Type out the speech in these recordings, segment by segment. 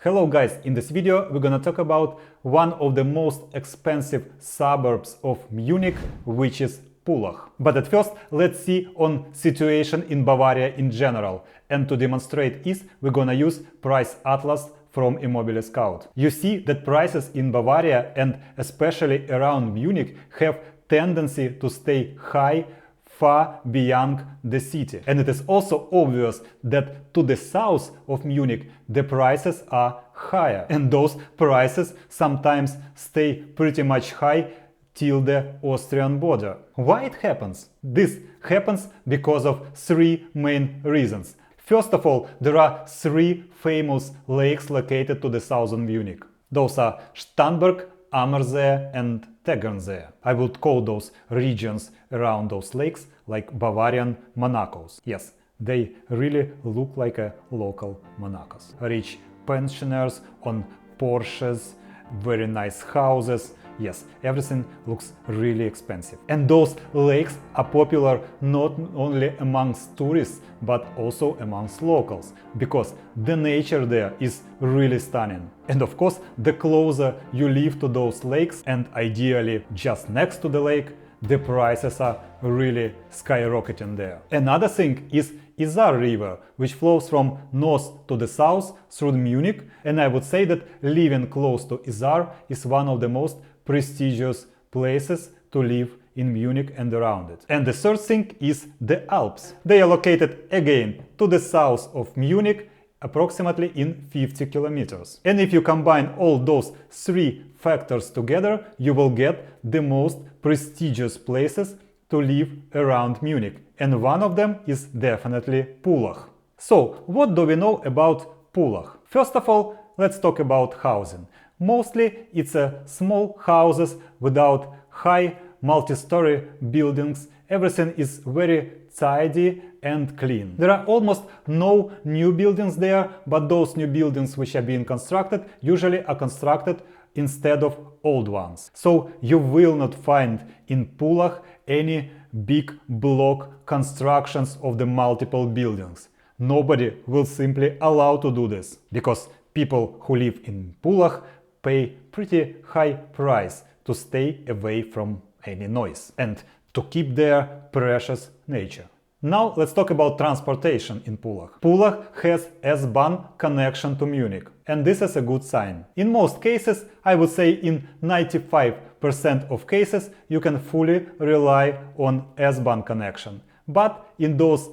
Hello guys, in this video we're gonna talk about one of the most expensive suburbs of Munich, which is Pullach. But at first let's see on situation in Bavaria in general, and to demonstrate this we're gonna use price atlas from Immobile Scout. You see that prices in Bavaria and especially around Munich have tendency to stay high far beyond the city. And it is also obvious that to the south of Munich the prices are higher, and those prices sometimes stay pretty much high till the Austrian border. Why it happens? This happens because of three main reasons. First of all, there are three famous lakes located to the south of Munich. Those are Starnberg, Ammersee and Tegernsee. I would call those regions around those lakes like Bavarian Monacos. Yes, they really look like a local Monacos. Rich pensioners on Porsches, very nice houses. Yes, everything looks really expensive. And those lakes are popular not only amongst tourists but also amongst locals, because the nature there is really stunning. And of course, the closer you live to those lakes, and ideally just next to the lake, the prices are really skyrocketing there. Another thing is Isar River, which flows from north to the south through Munich, and I would say that living close to Isar is one of the most prestigious places to live in Munich and around it. And the third thing is the Alps. They are located again to the south of Munich, approximately in 50 kilometers. And if you combine all those three factors together, you will get the most prestigious places to live around Munich. And one of them is definitely Pullach. So, what do we know about Pullach? First of all, let's talk about housing. Mostly it's small houses without high multi-story buildings. Everything is very tidy and clean. There are almost no new buildings there, but those new buildings which are being constructed usually are constructed instead of old ones. So you will not find in Pullach any big block constructions of the multiple buildings. Nobody will simply allow to do this, because people who live in Pullach pay pretty high price to stay away from any noise and to keep their precious nature. Now let's talk about transportation in Pullach. Pullach has S-Bahn connection to Munich, and this is a good sign. In most cases, I would say in 95% of cases, you can fully rely on S-Bahn connection. But in those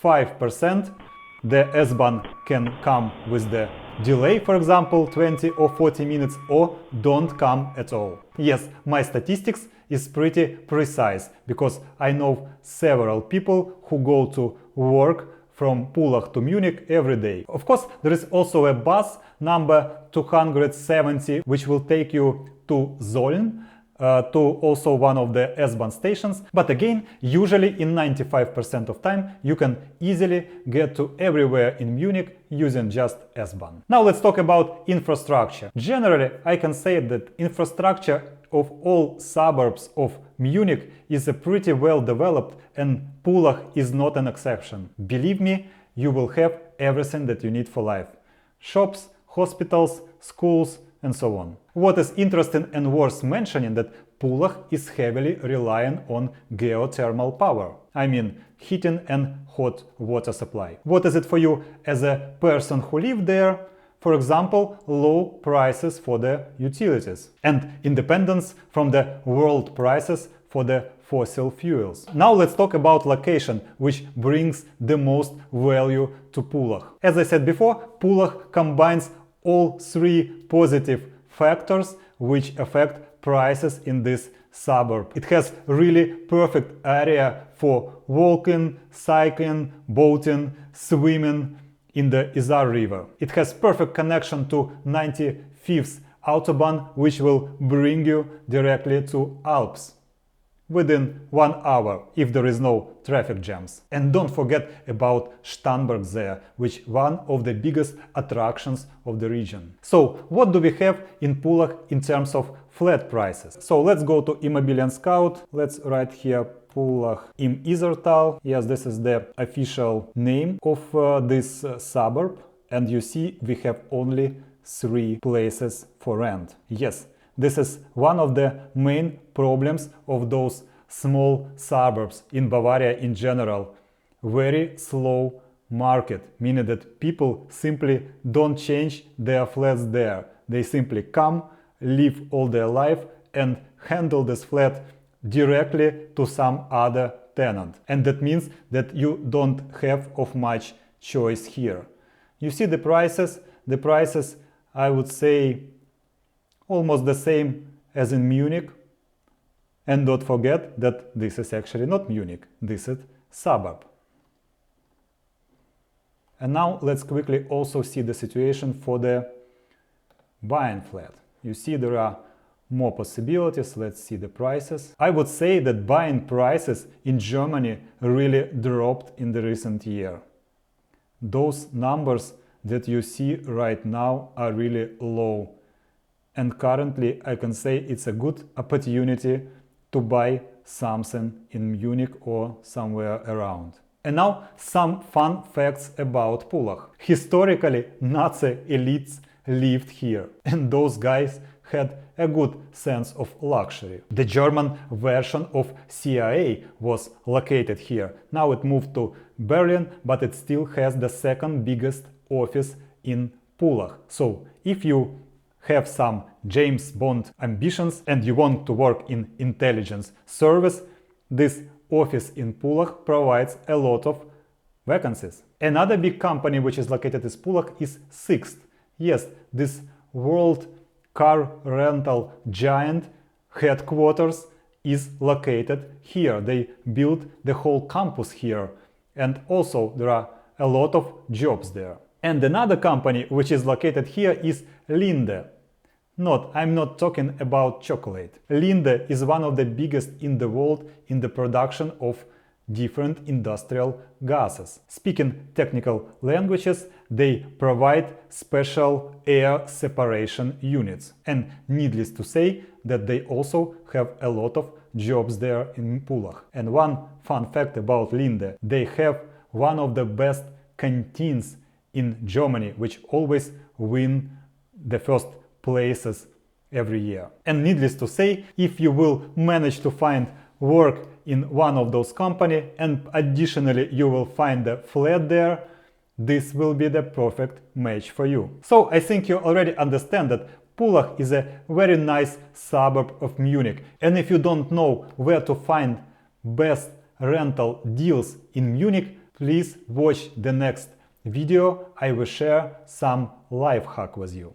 5%, the S-Bahn can come with the delay, for example 20 or 40 minutes, or don't come at all. Yes, my statistics is pretty precise, because I know several people who go to work from Pullach to Munich every day. Of course, there is also a bus number 270 which will take you to Zolln, to also one of the S-Bahn stations, but again, usually in 95% of time you can easily get to everywhere in Munich using just S-Bahn. Now let's talk about infrastructure. Generally, I can say that infrastructure of all suburbs of Munich is pretty well developed, and Pullach is not an exception. Believe me, you will have everything that you need for life: shops, hospitals, schools, and so on. What is interesting and worth mentioning that Pullach is heavily reliant on geothermal power. I mean, heating and hot water supply. What is it for you as a person who lives there? For example, low prices for the utilities and independence from the world prices for the fossil fuels. Now let's talk about location, which brings the most value to Pullach. As I said before, Pullach combines all three positive factors which affect prices in this suburb. It has really perfect area for walking, cycling, boating, swimming in the Isar River. It has perfect connection to 95th Autobahn, which will bring you directly to Alps within 1 hour if there is no traffic jams. And don't forget about Starnberg there, which is one of the biggest attractions of the region. So what do we have in Pullach in terms of flat prices? So let's go to Immobile Scout. Let's write here Pullach im Isartal. Yes, this is the official name of this suburb. And you see we have only 3 places for rent. Yes, this is one of the main problems of those small suburbs in Bavaria in general. Very slow market, meaning that people simply don't change their flats there. They simply come, live all their life and handle this flat directly to some other tenant. And that means that you don't have of much choice here. You see the prices I would say almost the same as in Munich. And don't forget that this is actually not Munich, this is Suburb. And now let's quickly also see the situation for the buying flat. You see there are more possibilities. Let's see the prices. I would say that buying prices in Germany really dropped in the recent year. Those numbers that you see right now are really low. And currently I can say it's a good opportunity to buy something in Munich or somewhere around. And now some fun facts about Pullach. Historically, Nazi elites lived here, and those guys had a good sense of luxury. The German version of CIA was located here. Now it moved to Berlin, but it still has the second biggest office in Pullach. So if you have some James Bond ambitions and you want to work in intelligence service, this office in Pullach provides a lot of vacancies. Another big company which is located in Pullach is Sixt. Yes, this world car rental giant headquarters is located here. They built the whole campus here, and also there are a lot of jobs there. And another company which is located here is Linde. I'm not talking about chocolate. Linde is one of the biggest in the world in the production of different industrial gases. Speaking technical languages, they provide special air separation units. And needless to say that they also have a lot of jobs there in Pullach. And one fun fact about Linde, they have one of the best canteens in Germany, which always win the first places every year. And needless to say, if you will manage to find work in one of those companies and additionally you will find a flat there, this will be the perfect match for you. So I think you already understand that Pullach is a very nice suburb of Munich. And if you don't know where to find best rental deals in Munich, please watch the next video. I will share some life hack with you.